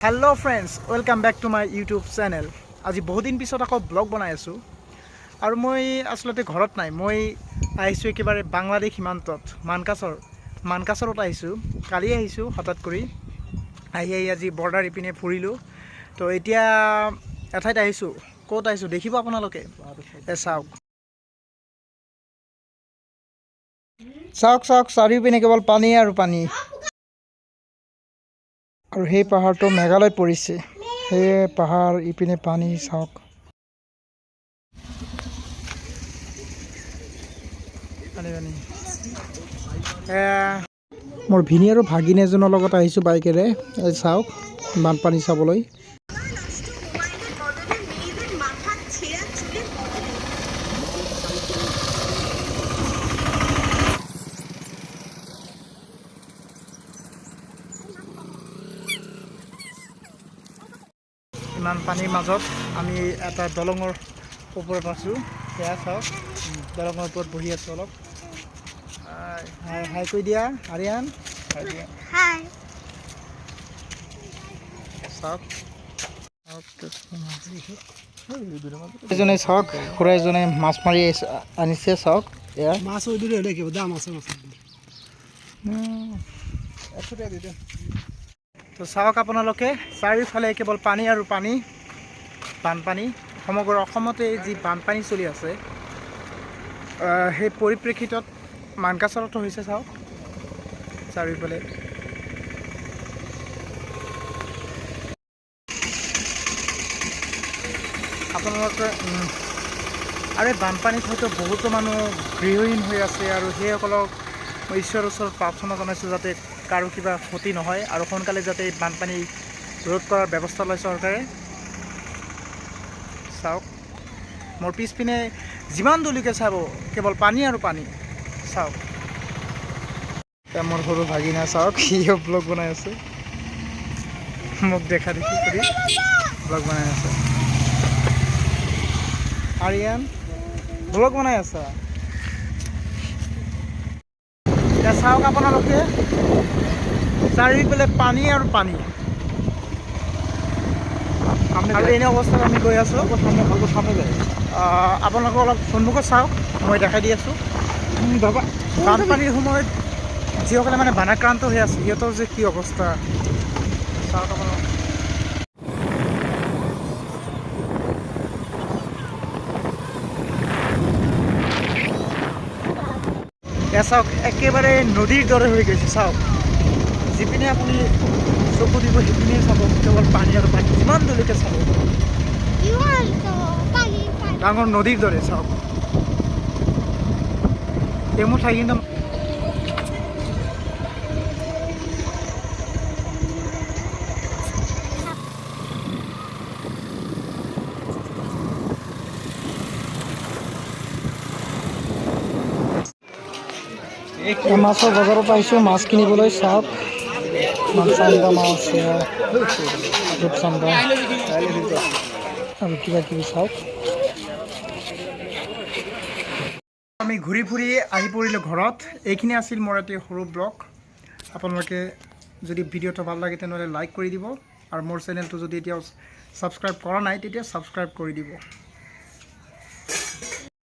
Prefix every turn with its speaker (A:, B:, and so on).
A: Hello friends, welcome back to my YouTube channel. আজি বহুত দিন পিছত আকৌ ব্লগ বনাই আছো আৰু মই আসলতে ঘৰত নাই মই আহিছো একেবাৰে বাংলাদেশ সীমান্তত মানকাছৰত আহিছো কালি আহিছো হঠাৎ কৰি আহি আজি বৰ্ডাৰ ইপিনে ফুৰিলো তো এতিয়া এঠাইত আহিছো ক'ত আহিছো দেখিব আপোনালোকে চাওক চাৰিওপিনে কেৱল পানী আৰু পানী আৰু সেই পাহাৰটো মেঘালয়ত পৰিছে সেই পাহাৰ ইপিনে পানী চাওক মোৰ ভিনী আৰু ভাগিন এজনৰ লগত আহিছোঁ বাইকেৰে চাওক বানপানী চাবলৈ ইমান পানীৰ মাজত আমি এটা দলঙৰ ওপৰত আছোঁ সেয়া চাওক দলঙৰ ওপৰত বহি আছোঁ অলপ হাই কৈ দিয়া আৰিয়ান হাই চাওক এজনে চাওক খুৰা এজনে মাছ মাৰি আনিছে চাওক এয়া মাছ দাম আছে তো চাওক আপোনালোকে চাৰিওফালে কেৱল পানী আৰু পানী বানপানী সমগ্ৰ অসমতে যি বানপানী চলি আছে সেই পৰিপ্ৰেক্ষিতত মানকাছৰতো হৈছে চাওক চাৰিওফালে আপোনালোকে আৰু বানপানীত হয়তো বহুতো মানুহ গৃহহীন হৈ আছে আৰু সেইসকলক মই ঈশ্বৰৰ ওচৰত প্ৰাৰ্থনা জনাইছোঁ যাতে কাৰো কিবা ক্ষতি নহয় আৰু সোনকালে যাতে বানপানী ৰোধ কৰাৰ ব্যৱস্থা লয় চৰকাৰে চাওক মোৰ পিছপিনে যিমান দূৰলৈকে চাব কেৱল পানী আৰু পানী চাওক মোৰ সৰু ভাগিনা চাওক সিও ব্লগ বনাই আছে মোক দেখা দেখি কৰি ব্লগ বনাই আছে আৰিয়ান ব্লগ বনাই আছা এতিয়া চাওক আপোনালোকে চাৰিওফালে পানী আৰু পানী আৰু এনে অৱস্থাত আমি গৈ আছোঁ আপোনালোকে অলপ সন্মুখত চাওক মই দেখাই দি আছোঁ বানপানীৰ সময়ত যিসকলে মানে বানাক্ৰান্ত হৈ আছে সিহঁতৰ যে কি অৱস্থা চাওক আপোনালোকে চাওক একেবাৰে নদীৰ দৰে হৈ গৈছে চাওক যিপিনে আপুনি চকু দিব সিপিনে চাব কেৱল পানী আৰু পানী যিমান দূৰলৈকে চাব ডাঙৰ নদীৰ দৰে চাওক মোৰ ঠাই কিন্তু মাছৰ বজাৰত আহিছোঁ মাছ কিনিবলৈ চাওক চান্দা মাছ ৰূপচান্দা আৰু কিবা কিবি চাওক আমি ঘূৰি ফুৰি আহি পৰিলোঁ ঘৰত এইখিনি আছিল মোৰ এটা সৰু ব্লগ আপোনালোকে যদি ভিডিঅ'টো ভাল লাগে তেনেহ'লে লাইক কৰি দিব আৰু মোৰ চেনেলটো যদি এতিয়াও ছাবস্ক্ৰাইব কৰা নাই তেতিয়া ছাবস্ক্ৰাইব কৰি দিব